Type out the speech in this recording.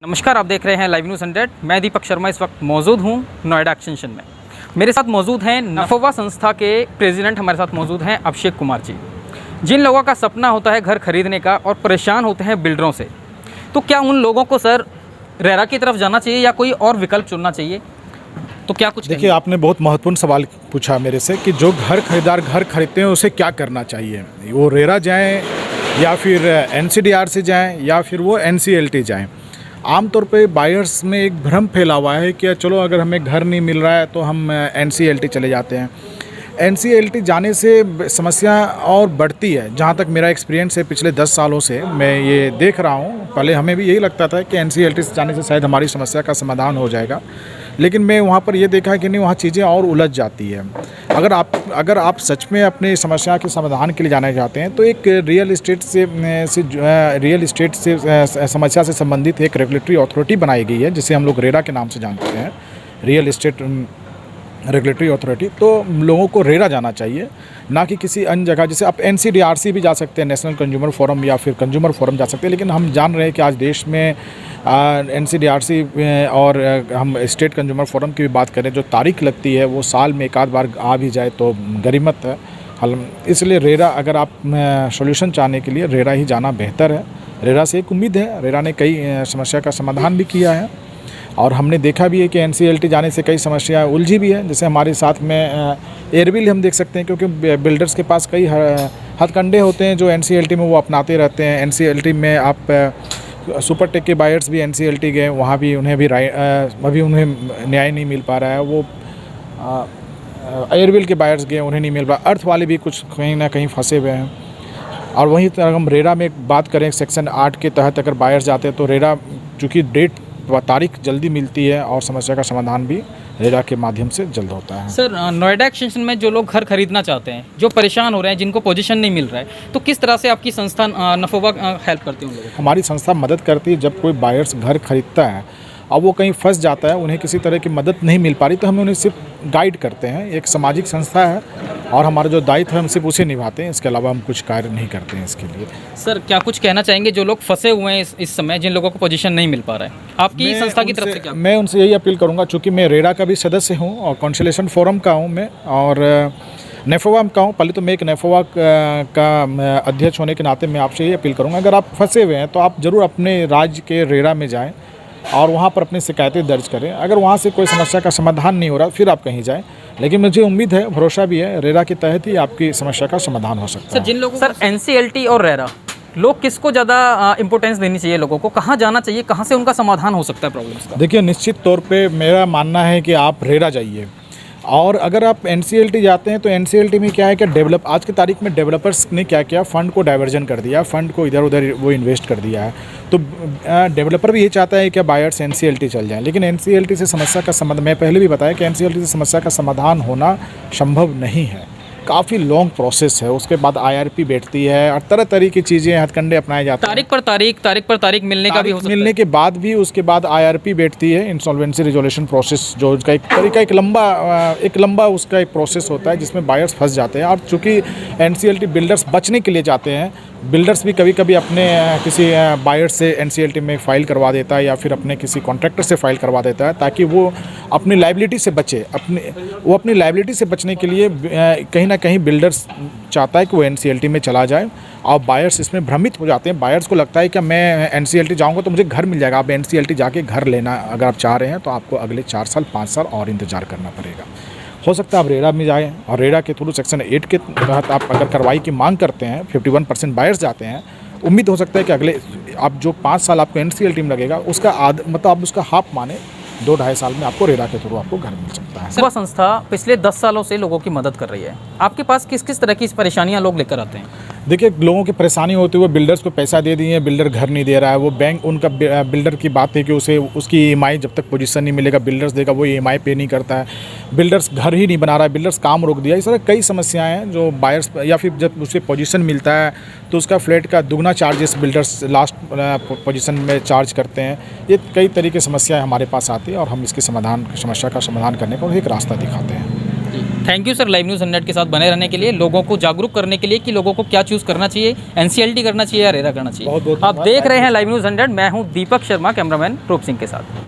नमस्कार, आप देख रहे हैं लाइव न्यूज़ 100। मैं दीपक शर्मा इस वक्त मौजूद हूं नोएडा एक्सटेंशन में। मेरे साथ मौजूद हैं नफवा संस्था के प्रेसिडेंट, हमारे साथ मौजूद हैं अभिषेक कुमार जी। जिन लोगों का सपना होता है घर खरीदने का और परेशान होते हैं बिल्डरों से, तो क्या उन लोगों को सर रेरा की तरफ जाना चाहिए या कोई और विकल्प चुनना चाहिए? तो क्या कुछ देखिए, आपने बहुत महत्वपूर्ण सवाल पूछा मेरे से कि जो घर खरीदार घर खरीदते हैं उसे क्या करना चाहिए। वो रेरा जाएं या फिर एनसीडीआर से जाएं या फिर वो एनसीएलटी जाएं। आमतौर पे बायर्स में एक भ्रम फैला हुआ है कि चलो अगर हमें घर नहीं मिल रहा है तो हम एनसीएलटी चले जाते हैं। एनसीएलटी जाने से समस्या और बढ़ती है। जहाँ तक मेरा एक्सपीरियंस है पिछले 10 सालों से मैं ये देख रहा हूँ। पहले हमें भी यही लगता था कि एनसीएलटी से जाने से शायद हमारी समस्या का समाधान हो जाएगा, लेकिन मैं वहाँ पर ये देखा कि नहीं, वहाँ चीज़ें और उलझ जाती है। अगर आप सच में अपनी समस्या के समाधान के लिए जाना चाहते हैं तो एक रियल इस्टेट से समस्या से संबंधित एक रेगुलेटरी अथॉरिटी बनाई गई है, जिसे हम लोग रेरा के नाम से जानते हैं, रियल इस्टेट रेगुलेटरी अथॉरिटी। तो लोगों को रेरा जाना चाहिए, ना कि किसी अन्य जगह। जैसे आप एनसीडीआरसी भी जा सकते हैं, नेशनल कंज्यूमर फोरम, या फिर कंज्यूमर फोरम जा सकते हैं। लेकिन हम जान रहे हैं कि आज देश में एनसीडीआरसी और हम स्टेट कंज्यूमर फोरम की भी बात करें, जो तारीख लगती है वो साल में एक आध बार आ भी जाए तो गनीमत है। इसलिए रेरा, अगर आप सॉल्यूशन चाहने के लिए रेरा ही जाना बेहतर है। रेरा से एक उम्मीद है, रेरा ने कई समस्या का समाधान भी किया है और हमने देखा भी है कि एनसीएलटी जाने से कई समस्याएं उलझी भी है। जैसे हमारे साथ में एयरबिल हम देख सकते हैं, क्योंकि बिल्डर्स के पास कई हथकंडे होते हैं जो एनसीएलटी में वो अपनाते रहते हैं। एनसीएलटी में आप सुपरटेक के बायर्स भी एनसीएलटी गए, वहाँ भी उन्हें न्याय नहीं मिल पा रहा है। वो एयरबिल के बायर्स गए, उन्हें नहीं मिल पा। अर्थ वाले भी कुछ कहीं ना कहीं फंसे हुए हैं। और वहीं तरह हम रेरा में बात करें, सेक्शन 8 के तहत अगर बायर्स जाते हैं तो रेरा चूँकि तारीख जल्दी मिलती है और समस्या का समाधान भी रेरा के माध्यम से जल्द होता है। सर, नोएडा एक्सटेंशन में जो लोग घर खरीदना चाहते हैं, जो परेशान हो रहे हैं, जिनको पोजीशन नहीं मिल रहा है, तो किस तरह से आपकी संस्था नफवा हेल्प करती है उन लोगों को? हमारी संस्था मदद करती है। जब कोई बायर्स घर खरीदता है और वो कहीं फंस जाता है, उन्हें किसी तरह की मदद नहीं मिल पा रही, तो हम उन्हें सिर्फ गाइड करते हैं। एक सामाजिक संस्था है और हमारा जो दायित्व है हम सिर्फ उसे निभाते हैं। इसके अलावा हम कुछ कार्य नहीं करते हैं इसके लिए। सर, क्या कुछ कहना चाहेंगे जो लोग फंसे हुए हैं इस समय, जिन लोगों को पोजीशन नहीं मिल पा रहा है, आपकी संस्था की तरफ से क्या? मैं उनसे यही अपील करूंगा, चूँकि मैं रेरा का भी सदस्य हूं और कॉन्सुलेशन फोरम का हूं मैं, और नेफवा का हूं। पहले तो मैं एक नेफवा का अध्यक्ष होने के नाते मैं आपसे यही अपील करूँगा, अगर आप फंसे हुए हैं तो आप ज़रूर अपने राज्य के रेरा में जाएँ और वहाँ पर अपनी शिकायतें दर्ज करें। अगर वहाँ से कोई समस्या का समाधान नहीं हो रहा फिर आप कहीं जाएं। लेकिन मुझे उम्मीद है, भरोसा भी है, रेरा के तहत ही आपकी समस्या का समाधान हो सकता है। जिन लोगों सर एनसीएलटी और रेरा, लोग किसको ज़्यादा इंपॉर्टेंस देनी चाहिए? लोगों को कहाँ जाना चाहिए, कहाँ से उनका समाधान हो सकता है प्रॉब्लम्स का? देखिए, निश्चित तौर पे मेरा मानना है कि आप रेरा जाइए। और अगर आप एनसीएलटी जाते हैं तो एनसीएलटी में क्या है कि आज की तारीख में डेवलपर्स ने क्या किया, फ़ंड को डाइवर्जन कर दिया, फ़ंड को इधर उधर वो इन्वेस्ट कर दिया है। तो डेवलपर भी ये चाहता है कि बायर्स एनसीएलटी चल जाएं, लेकिन एनसीएलटी से समस्या का समाधान, मैं पहले भी बताया कि एनसीएलटी से समस्या का समाधान होना संभव नहीं है। काफ़ी लॉन्ग प्रोसेस है। उसके बाद आईआरपी बैठती है और तरह तरह की चीज़ें, हथकंडे अपनाए जाते हैं। तारीख पर तारीख मिलने का भी हो सकता है। मिलने के बाद भी उसके बाद आईआरपी बैठती है, इंसॉल्वेंसी रिजोल्यूशन प्रोसेस, जो उसका एक तरीका, एक लंबा उसका एक प्रोसेस होता है जिसमें बायर्स फंस जाते हैं। और चूँकि एनसीएलटी बिल्डर्स बचने के लिए जाते हैं, बिल्डर्स भी कभी कभी अपने किसी बायर से एनसीएलटी में फ़ाइल करवा देता है या फिर अपने किसी कॉन्ट्रैक्टर से फ़ाइल करवा देता है, ताकि वो अपनी लायबिलिटी से बचे। अपनी लायबिलिटी से बचने के लिए कहीं ना कहीं बिल्डर्स चाहता है कि वो एनसीएलटी में चला जाए, और बायर्स इसमें भ्रमित हो जाते हैं। बायर्स को लगता है कि मैं एनसीएलटी जाऊँगा तो मुझे घर मिल जाएगा। आप एनसीएलटी जाके घर लेना अगर आप चाह रहे हैं तो आपको अगले 4 साल 5 साल और इंतज़ार करना पड़ेगा। हो सकता है आप रेरा में जाएं और रेरा के थ्रू सेक्शन 8 के तहत आप अगर कार्रवाई की मांग करते हैं, 51% बायर्स जाते हैं, उम्मीद हो सकता है कि अगले आप जो 5 साल आपको एनसीएलटी में लगेगा उसका मतलब आप उसका हाफ माने 2-2.5 साल में आपको रेरा के थ्रू आपको घर मिल सकता है। नफवा संस्था पिछले 10 सालों से लोगों की मदद कर रही है। आपके पास किस किस तरह की परेशानियां लोग लेकर आते हैं? देखिए, लोगों की परेशानी होती है, वो बिल्डर्स को पैसा दे दिए, बिल्डर घर नहीं दे रहा है। वो बैंक, उनका बिल्डर की बात है कि उसे उसकी ईएमआई जब तक पोजीशन नहीं मिलेगा बिल्डर्स देगा, वो ईएमआई पे नहीं करता है। बिल्डर्स घर ही नहीं बना रहा है, बिल्डर्स काम रोक दिया। इस तरह कई समस्याएं हैं जो बायर्स, या फिर जब उसे पोजीशन मिलता है तो उसका फ्लैट का दुगना चार्जेस बिल्डर्स लास्ट पोजीशन में चार्ज करते हैं। ये कई तरीके की समस्याएँ हमारे पास आती है और हम इसकी समस्या का समाधान करने का एक रास्ता दिखाते हैं। Thank you sir, live news 100 के साथ बने रहने के लिए, लोगों को जागरूक करने के लिए कि लोगों को क्या चूज़ करना चाहिए, एनसीएलटी करना चाहिए या रेरा करना चाहिए। बहुत आप देख रहे हैं लाइव न्यूज़ 100, मैं हूं दीपक शर्मा, कैमरामैन रूप सिंह के साथ।